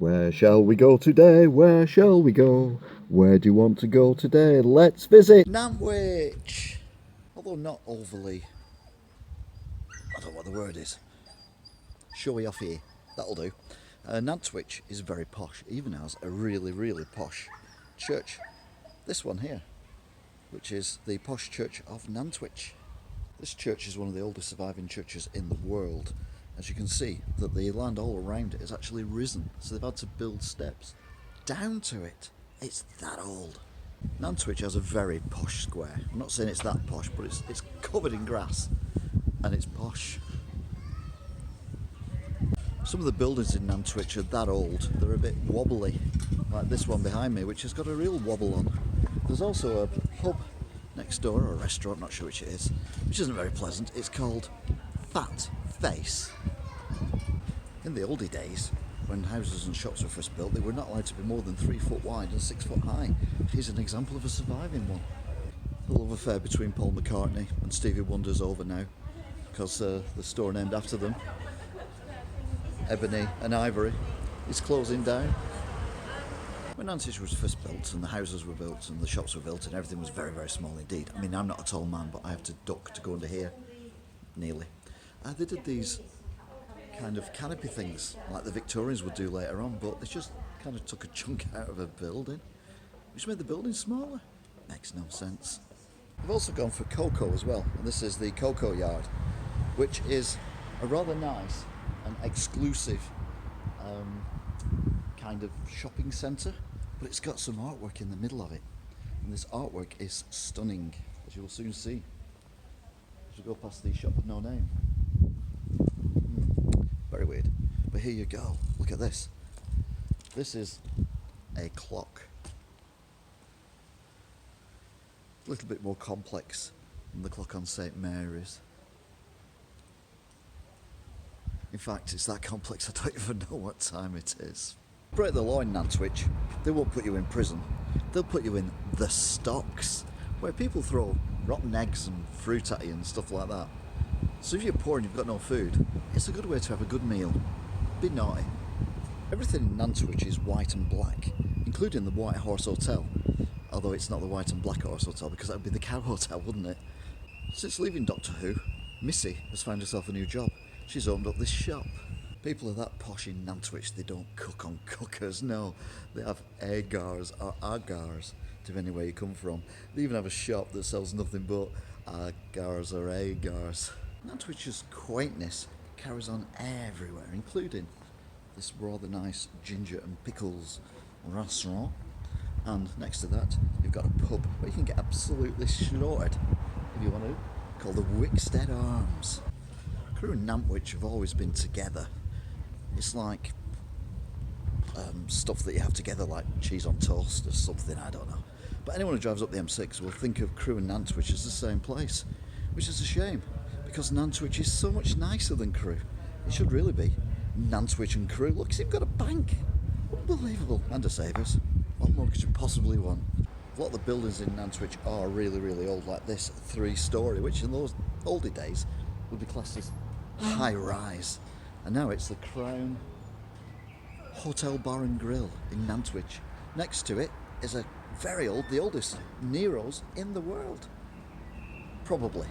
Where shall we go today? Where shall we go? Where do you want to go today? Let's visit Nantwich! Although not overly, I don't know what the word is, showy off here, that'll do. Nantwich is very posh, it even has a really posh church. This one here, which is the posh church of Nantwich. This church is one of the oldest surviving churches in the world. As you can see, that the land all around it has actually risen, so they've had to build steps down to it. It's that old. Nantwich has a very posh square. I'm not saying it's that posh, but it's covered in grass and it's posh. Some of the buildings in Nantwich are that old, they're a bit wobbly, like this one behind me, which has got a real wobble on. There's also a pub next door, or a restaurant, not sure which it is, which isn't very pleasant. It's called Fat Face. In the oldie days, when houses and shops were first built, they were not allowed to be more than 3 foot wide and 6 foot high. Here's an example of a surviving one. The love affair between Paul McCartney and Stevie Wonder's over now, because the store named after them, Ebony and Ivory, is closing down. When Nantwich was first built and the houses were built and the shops were built and everything was very small indeed. I mean, I'm not a tall man, but I have to duck to go under here, nearly. They did these kind of canopy things like the Victorians would do later on, but they just kind of took a chunk out of a building, which made the building smaller. Makes no sense. We've also gone for cocoa as well, and this is the Cocoa Yard, which is a rather nice and exclusive kind of shopping centre, but it's got some artwork in the middle of it, and this artwork is stunning, as you will soon see as you go past the shop with no name. Very weird, but here you go. Look at this. This is a clock. A little bit more complex than the clock on St Mary's. In fact, it's that complex I don't even know what time it is. Break the law in Nantwich, they won't put you in prison. They'll put you in the stocks, where people throw rotten eggs and fruit at you and stuff like that. So if you're poor and you've got no food, it's a good way to have a good meal. Be naughty. Everything in Nantwich is white and black, including the White Horse Hotel. Although it's not the White and Black Horse Hotel, because that would be the Cow Hotel, wouldn't it? Since leaving Doctor Who, Missy has found herself a new job. She's opened up this shop. People are that posh in Nantwich, they don't cook on cookers, no. They have agars or agars, depending where you come from. They even have a shop that sells nothing but agars or agars. Nantwich's quaintness carries on everywhere, including this rather nice ginger and pickles restaurant. And next to that, you've got a pub where you can get absolutely slaughtered, if you want to, called the Wickstead Arms. Crewe and Nantwich have always been together. It's like stuff that you have together, like cheese on toast or something, I don't know. But anyone who drives up the M6 will think of Crewe and Nantwich as the same place, which is a shame, because Nantwich is so much nicer than Crewe. It should really be Nantwich and Crewe. Look, you've got a bank. Unbelievable. And a Savers. What more could you possibly want? A lot of the buildings in Nantwich are really old, like this 3-storey, which in those oldie days would be classed as high rise. And now it's the Crown Hotel Bar and Grill in Nantwich. Next to it is a very old, the oldest Nero's in the world. Probably.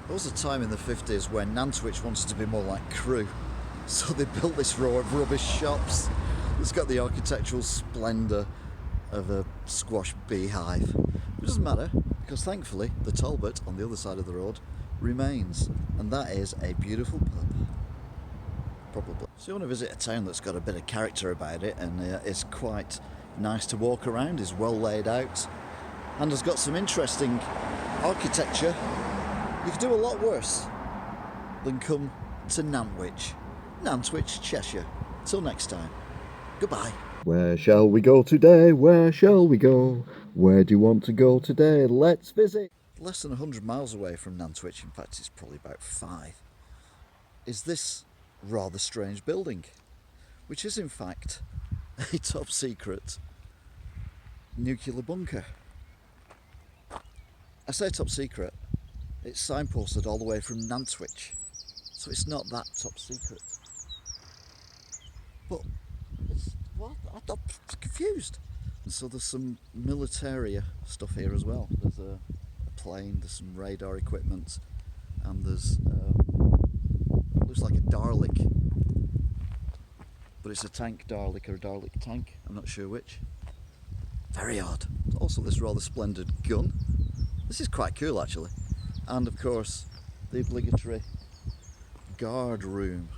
There was a time in the 50s when Nantwich wanted to be more like Crewe, so they built this row of rubbish shops. It's got the architectural splendour of a squash beehive. It doesn't matter, because thankfully the Talbot on the other side of the road remains, and that is a beautiful pub. Probably. So you want to visit a town that's got a bit of character about it, and it's quite nice to walk around, is well laid out, and has got some interesting architecture. You could do a lot worse than come to Nantwich. Nantwich, Cheshire. Till next time. Goodbye. Where shall we go today? Where shall we go? Where do you want to go today? Let's visit. Less than 100 miles away from Nantwich, in fact it's probably about 5, is this rather strange building, which is in fact a top secret nuclear bunker. I say top secret, it's signposted all the way from Nantwich, so it's not that top secret. But it's what? I'm confused. And so there's some militaria stuff here as well. There's a plane, there's some radar equipment, and there's it looks like a Dalek, but it's a tank Dalek or a Dalek tank. I'm not sure which. Very odd. Also, this rather splendid gun. This is quite cool actually. And of course, the obligatory guard room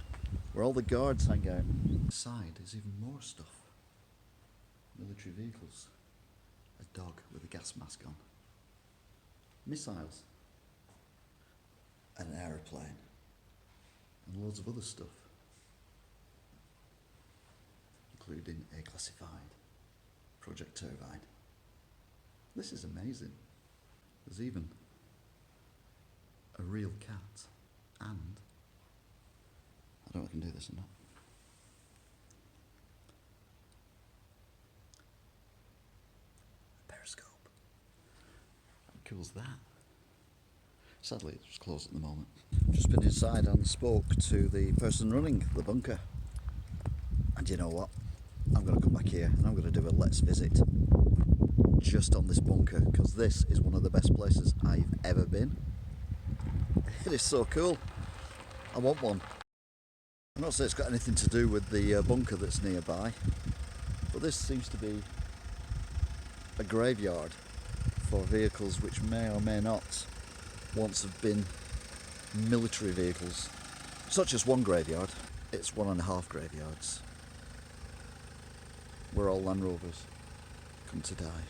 where all the guards hang out. Inside is even more stuff. Military vehicles. A dog with a gas mask on. Missiles. And an aeroplane. And loads of other stuff. Including a classified Project Turbine. This is amazing. There's even a real cat and I don't know if I can do this or not. A periscope. How cool is that? Sadly, it's closed at the moment. I've just been inside and spoke to the person running the bunker. And you know what? I'm going to come back here and I'm going to do a let's visit just on this bunker because this is one of the best places I've ever been. It is so cool. I want one. I'm not saying it's got anything to do with the bunker that's nearby, but this seems to be a graveyard for vehicles which may or may not once have been military vehicles. It's not just one graveyard, it's 1.5 graveyards where all Land Rovers come to die.